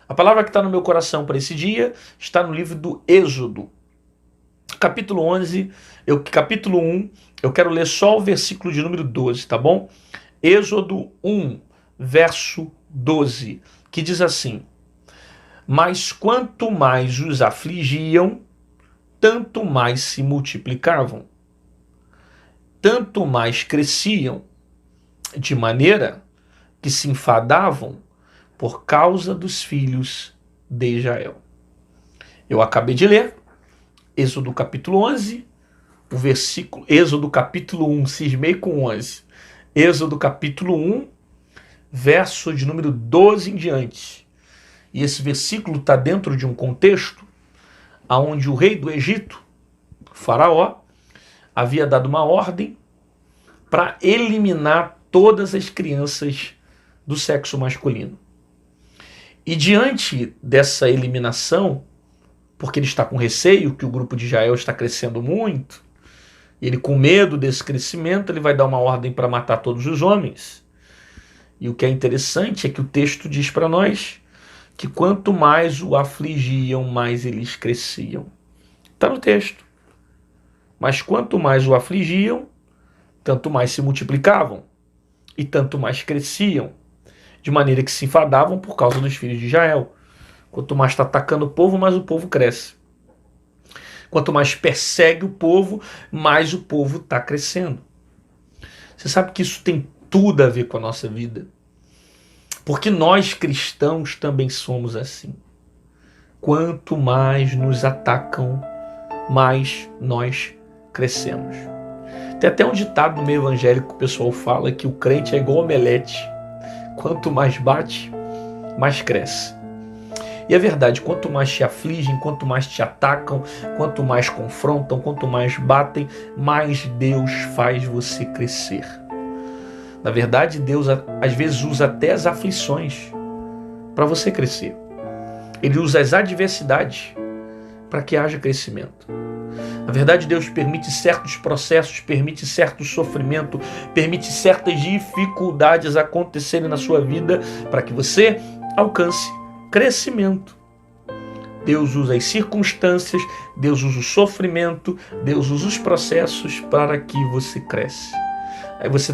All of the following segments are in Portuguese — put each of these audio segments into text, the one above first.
A palavra que está no meu coração para esse dia está no livro do Êxodo, capítulo 11, capítulo 1, eu quero ler só o versículo de número 12, tá bom? Êxodo 1, verso 12, que diz assim: Mas quanto mais os afligiam, tanto mais se multiplicavam, tanto mais cresciam, de maneira que se enfadavam por causa dos filhos de Israel. Eu acabei de ler Êxodo capítulo 11, o versículo, Êxodo capítulo 1, cismei com 11. Êxodo capítulo 1, verso de número 12 em diante. E esse versículo está dentro de um contexto onde o rei do Egito, Faraó, havia dado uma ordem para eliminar todas as crianças do sexo masculino. E diante dessa eliminação, porque ele está com receio que o grupo de Israel está crescendo muito, e ele com medo desse crescimento, ele vai dar uma ordem para matar todos os homens. E o que é interessante é que o texto diz para nós que quanto mais o afligiam, mais eles cresciam. Está no texto. Mas quanto mais o afligiam, tanto mais se multiplicavam e tanto mais cresciam, de maneira que se enfadavam por causa dos filhos de Israel. Quanto mais está atacando o povo, mais o povo cresce. Quanto mais persegue o povo, mais o povo está crescendo. Você sabe que isso tem tudo a ver com a nossa vida. Porque nós cristãos também somos assim. Quanto mais nos atacam, mais nós crescemos. Tem até um ditado no meio evangélico que o pessoal fala que o crente é igual omelete. Quanto mais bate, mais cresce. E é verdade, quanto mais te afligem, quanto mais te atacam, quanto mais confrontam, quanto mais batem, mais Deus faz você crescer. Na verdade, Deus às vezes usa até as aflições para você crescer. Ele usa as adversidades para que haja crescimento. Na verdade, Deus permite certos processos, permite certo sofrimento, permite certas dificuldades acontecerem na sua vida para que você alcance crescimento. Deus usa as circunstâncias, Deus usa o sofrimento, Deus usa os processos para que você cresça. Aí você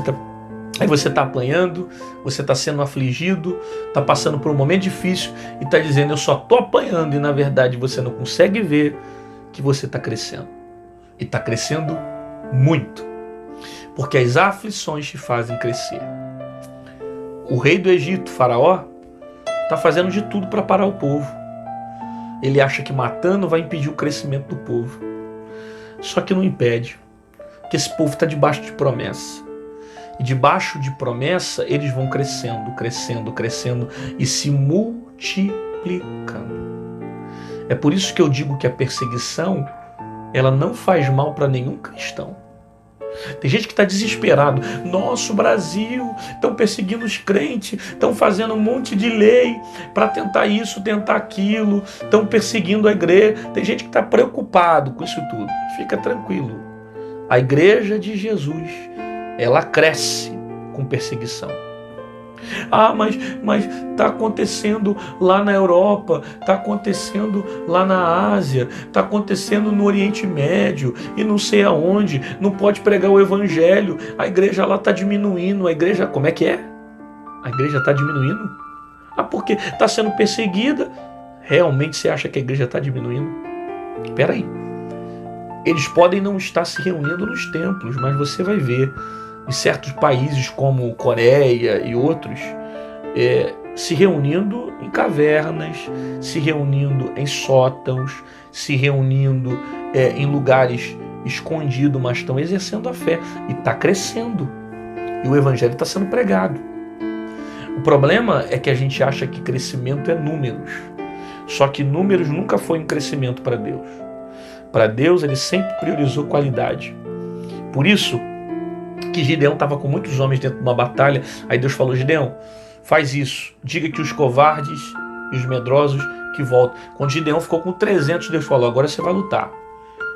está apanhando, você está sendo afligido, está passando por um momento difícil e está dizendo, eu só estou apanhando, e na verdade você não consegue ver que você está crescendo. E está crescendo muito. Porque as aflições te fazem crescer. O rei do Egito, Faraó, está fazendo de tudo para parar o povo. Ele acha que matando vai impedir o crescimento do povo. Só que não impede. Porque esse povo está debaixo de promessa. E debaixo de promessa, eles vão crescendo, crescendo, crescendo e se multiplicando. É por isso que eu digo que a perseguição, ela não faz mal para nenhum cristão. Tem gente que está desesperado. Nosso Brasil, estão perseguindo os crentes, estão fazendo um monte de lei para tentar isso, tentar aquilo, estão perseguindo a igreja. Tem gente que está preocupado com isso tudo. Fica tranquilo. A igreja de Jesus, ela cresce com perseguição. Ah, mas está acontecendo lá na Europa, está acontecendo lá na Ásia, está acontecendo no Oriente Médio e não sei aonde, não pode pregar o evangelho, a igreja lá está diminuindo, a igreja, como é que é? A igreja está diminuindo? Ah, porque está sendo perseguida? Realmente você acha que a igreja está diminuindo? Espera aí. Eles podem não estar se reunindo nos templos, mas você vai ver em certos países como Coreia e outros, se reunindo em cavernas, se reunindo em sótãos, se reunindo em lugares escondidos, mas estão exercendo a fé e está crescendo. E o evangelho está sendo pregado. O problema é que a gente acha que crescimento é números. Só que números nunca foi um crescimento para Deus. Para Deus, ele sempre priorizou qualidade. Por isso que Gideão estava com muitos homens dentro de uma batalha. Aí Deus falou, Gideão, faz isso. Diga que os covardes e os medrosos que voltam. Quando Gideão ficou com 300, Deus falou, agora você vai lutar.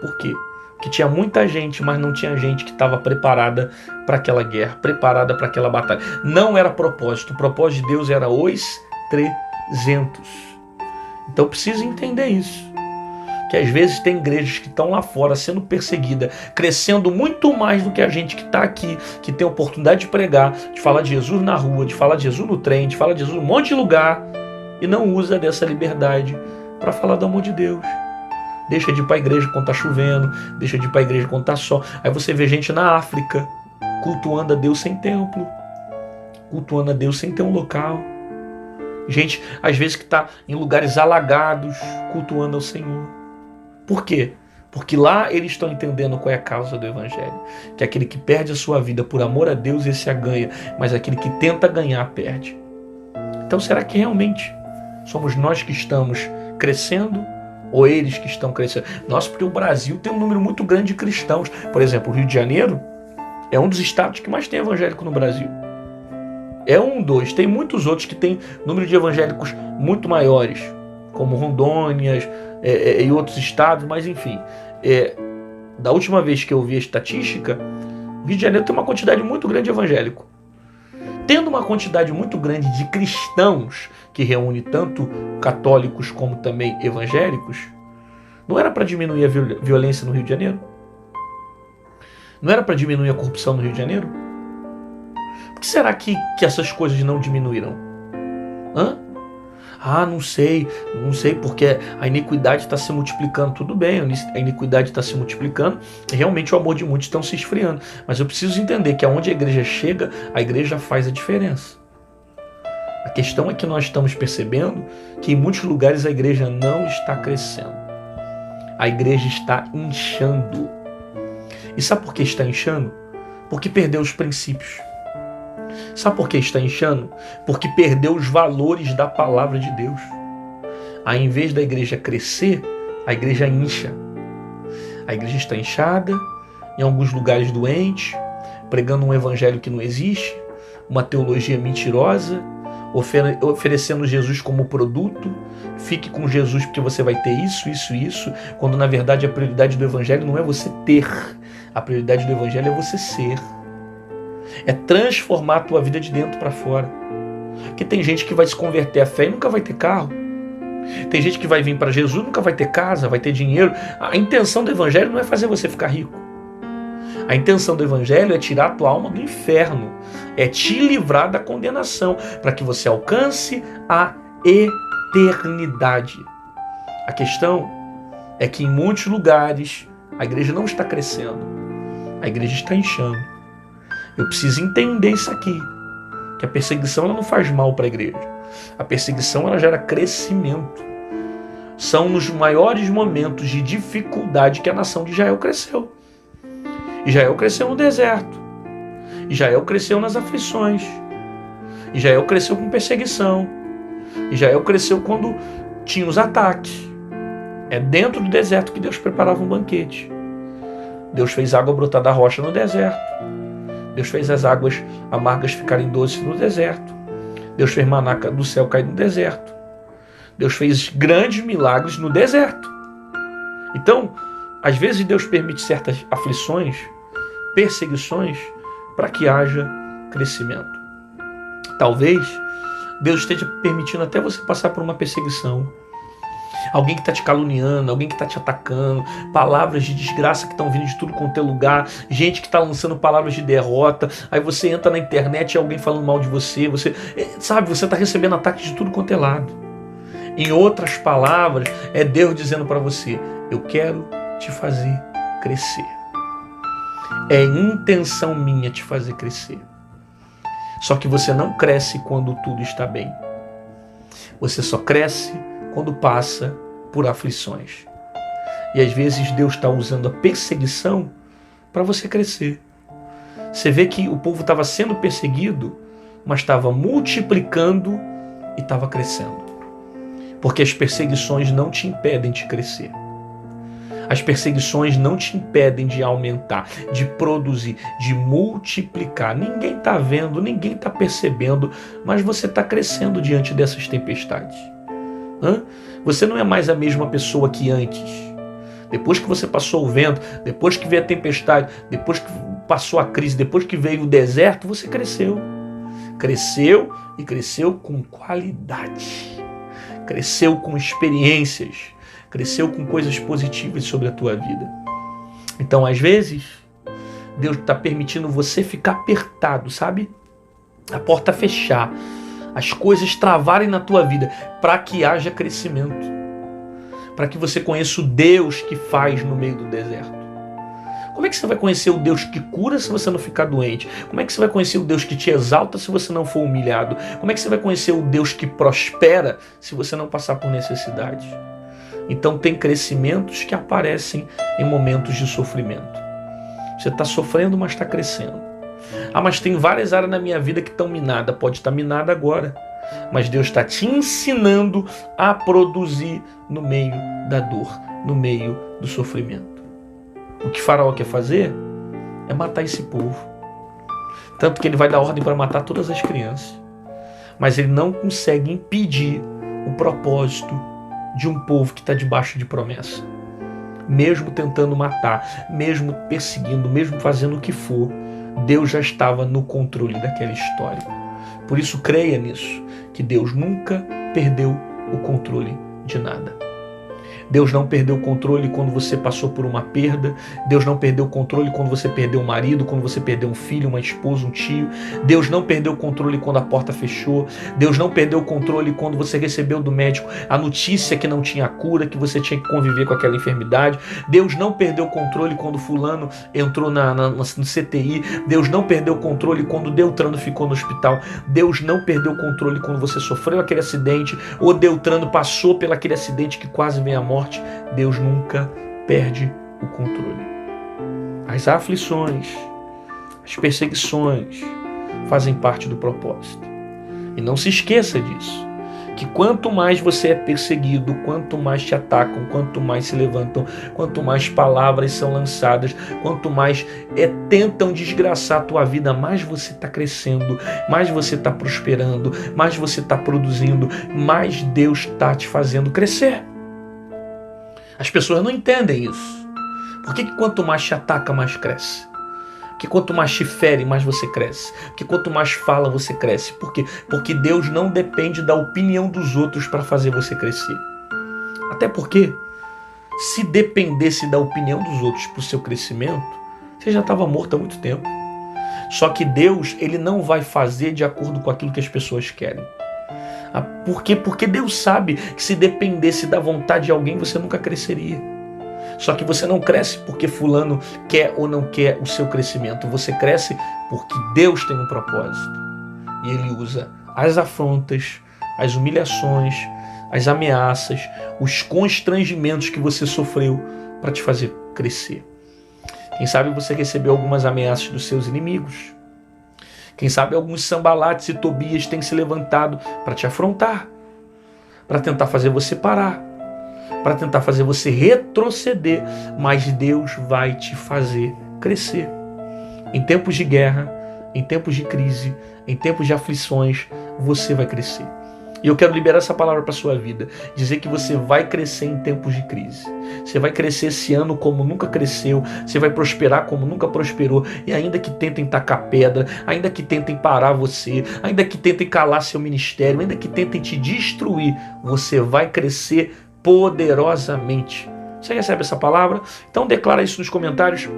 Por quê? Porque tinha muita gente, mas não tinha gente que estava preparada para aquela guerra, preparada para aquela batalha. Não era propósito. O propósito de Deus era os 300. Então precisa entender isso. Que às vezes tem igrejas que estão lá fora sendo perseguidas, crescendo muito mais do que a gente que está aqui, que tem a oportunidade de pregar, de falar de Jesus na rua, de falar de Jesus no trem, de falar de Jesus em um monte de lugar, e não usa dessa liberdade para falar do amor de Deus. Deixa de ir para a igreja quando está chovendo, deixa de ir para a igreja quando está sol. Aí você vê gente na África cultuando a Deus sem templo, cultuando a Deus sem ter um local. Gente, às vezes que está em lugares alagados, cultuando ao Senhor. Por quê? Porque lá eles estão entendendo qual é a causa do Evangelho. Que aquele que perde a sua vida por amor a Deus, esse a ganha. Mas aquele que tenta ganhar, perde. Então será que realmente somos nós que estamos crescendo ou eles que estão crescendo? Nossa, porque o Brasil tem um número muito grande de cristãos. Por exemplo, o Rio de Janeiro é um dos estados que mais tem evangélico no Brasil. É um dos. Tem muitos outros que têm número de evangélicos muito maiores, como Rondônia e outros estados, mas enfim. Da última vez que eu vi a estatística, o Rio de Janeiro tem uma quantidade muito grande de evangélico. Tendo uma quantidade muito grande de cristãos, que reúne tanto católicos como também evangélicos, não era para diminuir a violência no Rio de Janeiro? Não era para diminuir a corrupção no Rio de Janeiro? Por que será que essas coisas não diminuíram? Não sei, porque a iniquidade está se multiplicando. Tudo bem, a iniquidade está se multiplicando e realmente o amor de muitos está se esfriando. Mas eu preciso entender que aonde a igreja chega, a igreja faz a diferença. A questão é que nós estamos percebendo que em muitos lugares a igreja não está crescendo. A igreja está inchando. E sabe por que está inchando? Porque perdeu os princípios. Sabe por que está inchando? Porque perdeu os valores da palavra de Deus. Aí, em vez da igreja crescer, a igreja incha. A igreja está inchada, em alguns lugares doente, pregando um evangelho que não existe, uma teologia mentirosa, oferecendo Jesus como produto. Fique com Jesus porque você vai ter isso, quando na verdade a prioridade do evangelho não é você ter, a prioridade do evangelho é você ser. É transformar a tua vida de dentro para fora. Porque tem gente que vai se converter à fé e nunca vai ter carro. Tem gente que vai vir para Jesus e nunca vai ter casa, vai ter dinheiro. A intenção do evangelho não é fazer você ficar rico. A intenção do evangelho é tirar a tua alma do inferno. É te livrar da condenação, para que você alcance a eternidade. A questão é que em muitos lugares a igreja não está crescendo. A igreja está inchando. Eu preciso entender isso aqui, que a perseguição ela não faz mal para a igreja. A perseguição ela gera crescimento. São nos maiores momentos de dificuldade que a nação de Israel cresceu. Israel cresceu no deserto. Israel cresceu nas aflições. Israel cresceu com perseguição. Israel cresceu quando tinha os ataques. É dentro do deserto que Deus preparava um banquete. Deus fez água brotar da rocha no deserto. Deus fez as águas amargas ficarem doces no deserto. Deus fez maná do céu cair no deserto. Deus fez grandes milagres no deserto. Então, às vezes Deus permite certas aflições, perseguições, para que haja crescimento. Talvez Deus esteja permitindo até você passar por uma perseguição. Alguém que está te caluniando, alguém que está te atacando, palavras de desgraça que estão vindo de tudo quanto é lugar, gente que está lançando palavras de derrota, aí você entra na internet e alguém falando mal de você, você está recebendo ataques de tudo quanto é lado. Em outras palavras, é Deus dizendo para você, eu quero te fazer crescer. É intenção minha te fazer crescer. Só que você não cresce quando tudo está bem. Você só cresce quando passa por aflições. E às vezes Deus está usando a perseguição para você crescer. Você vê que o povo estava sendo perseguido, mas estava multiplicando e estava crescendo. Porque as perseguições não te impedem de crescer. As perseguições não te impedem de aumentar, de produzir, de multiplicar. Ninguém está vendo, ninguém está percebendo, mas você está crescendo diante dessas tempestades. Você não é mais a mesma pessoa que antes. Depois que você passou o vento, depois que veio a tempestade, depois que passou a crise, depois que veio o deserto, você cresceu. Cresceu e cresceu com qualidade. cresceu com experiências, cresceu com coisas positivas sobre a tua vida. Então, às vezes, Deus está permitindo você ficar apertado, sabe? A porta fechar, as coisas travarem na tua vida, para que haja crescimento, para que você conheça o Deus que faz no meio do deserto. Como é que você vai conhecer o Deus que cura se você não ficar doente? Como é que você vai conhecer o Deus que te exalta se você não for humilhado? Como é que você vai conhecer o Deus que prospera se você não passar por necessidade? Então tem crescimentos que aparecem em momentos de sofrimento. Você está sofrendo, mas está crescendo. Ah, mas tem várias áreas na minha vida que estão minadas. Pode estar minada agora. Mas Deus está te ensinando a produzir no meio da dor, no meio do sofrimento. O que Faraó quer fazer é matar esse povo. Tanto que ele vai dar ordem para matar todas as crianças. Mas ele não consegue impedir o propósito de um povo que está debaixo de promessa. Mesmo tentando matar, mesmo perseguindo, mesmo fazendo o que for, Deus já estava no controle daquela história. Por isso creia nisso, que Deus nunca perdeu o controle de nada. Deus não perdeu o controle quando você passou por uma perda. Deus não perdeu o controle quando você perdeu um marido, quando você perdeu um filho, uma esposa, um tio. Deus não perdeu o controle quando a porta fechou. Deus não perdeu o controle quando você recebeu do médico a notícia que não tinha cura, que você tinha que conviver com aquela enfermidade. Deus não perdeu o controle quando fulano entrou no CTI. Deus não perdeu o controle quando Deltrano ficou no hospital. Deus não perdeu o controle quando você sofreu aquele acidente ou Deltrano passou pelo aquele acidente que quase veio à morte. Deus nunca perde o controle. As aflições, as perseguições fazem parte do propósito. E não se esqueça disso, que quanto mais você é perseguido, quanto mais te atacam, quanto mais se levantam, quanto mais palavras são lançadas, quanto mais tentam desgraçar a tua vida, mais você está crescendo, mais você está prosperando, mais você está produzindo, mais Deus está te fazendo crescer. As pessoas não entendem isso. Por que quanto mais te ataca, mais cresce? Porque quanto mais te fere, mais você cresce. Porque quanto mais fala, você cresce. Por quê? Porque Deus não depende da opinião dos outros para fazer você crescer. Até porque, se dependesse da opinião dos outros para o seu crescimento, você já estava morto há muito tempo. Só que Deus, ele não vai fazer de acordo com aquilo que as pessoas querem. Por quê? Porque Deus sabe que se dependesse da vontade de alguém, você nunca cresceria. Só que você não cresce porque fulano quer ou não quer o seu crescimento. Você cresce porque Deus tem um propósito. E Ele usa as afrontas, as humilhações, as ameaças, os constrangimentos que você sofreu para te fazer crescer. Quem sabe você recebeu algumas ameaças dos seus inimigos. Quem sabe alguns Sambalates e Tobias têm se levantado para te afrontar, para tentar fazer você parar, para tentar fazer você retroceder, mas Deus vai te fazer crescer. Em tempos de guerra, em tempos de crise, em tempos de aflições, você vai crescer. E eu quero liberar essa palavra para a sua vida, dizer que você vai crescer em tempos de crise. Você vai crescer esse ano como nunca cresceu, você vai prosperar como nunca prosperou, e ainda que tentem tacar pedra, ainda que tentem parar você, ainda que tentem calar seu ministério, ainda que tentem te destruir, você vai crescer poderosamente. Você recebe essa palavra? Então declara isso nos comentários.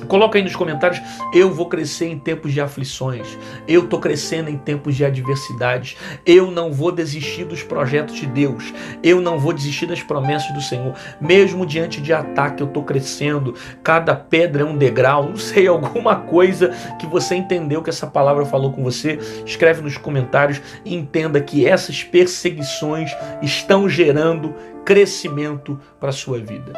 Coloca aí nos comentários: eu vou crescer em tempos de aflições, eu estou crescendo em tempos de adversidades, eu não vou desistir dos projetos de Deus, eu não vou desistir das promessas do Senhor, mesmo diante de ataque eu estou crescendo, cada pedra é um degrau, não sei, alguma coisa que você entendeu que essa palavra falou com você, escreve nos comentários e entenda que essas perseguições estão gerando crescimento para a sua vida.